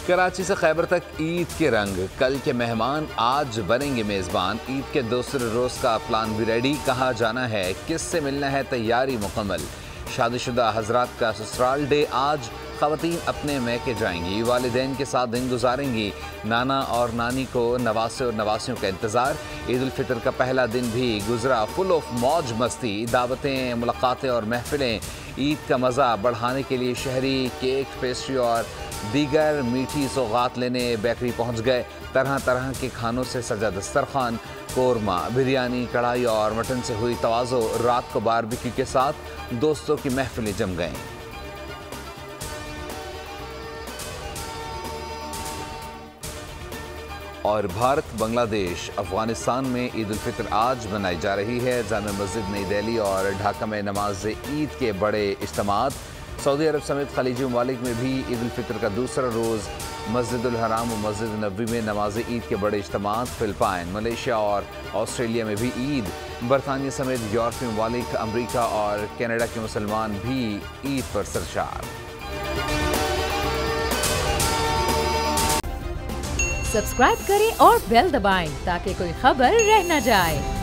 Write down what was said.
कराची से खैबर तक ईद के रंग, कल के मेहमान आज बनेंगे मेज़बान। ईद के दूसरे रोज़ का प्लान भी रेडी, कहाँ जाना है, किससे मिलना है, तैयारी मुकम्मल। शादीशुदा हजरात का ससुराल डे आज, ख़वातीन अपने मैके जाएंगी, वालिदैन के साथ दिन गुजारेंगी। नाना और नानी को नवासे और नवासियों का इंतज़ार। ईद उल फितर का पहला दिन भी गुजरा फुल ऑफ मौज मस्ती, दावतें, मुलाकातें और महफिलें। ईद का मज़ा बढ़ाने के लिए शहरी केक, पेस्ट्री और दीगर मीठी सौगात लेने बेकरी पहुंच गए। तरह तरह के खानों से सजा दस्तरखान, कोरमा, बिरयानी, कढ़ाई और मटन से हुई तवाज़ो। रात को बारबेक्यू के साथ दोस्तों की महफिलें जम गईं। और भारत बांग्लादेश अफगानिस्तान में ईद उल फितर आज मनाई जा रही है। जामे मस्जिद नई दिल्ली और ढाका में नमाज ईद के बड़े इज्तिमात। सऊदी अरब समेत खलीजी ममालिक में भी ईद उल फितर का दूसरा रोज़ मस्जिदुल हराम और मस्जिद नबवी में नमाज ईद के बड़े इज्तिमात। फिलिपाइन, मलेशिया और ऑस्ट्रेलिया में भी ईद। बरतानिया समेत यूरोपीय ममालिक, अमरीका और कनाडा के मुसलमान भी ईद पर सरशार। सब्सक्राइब करें और बेल दबाएं ताकि कोई खबर रह न जाए।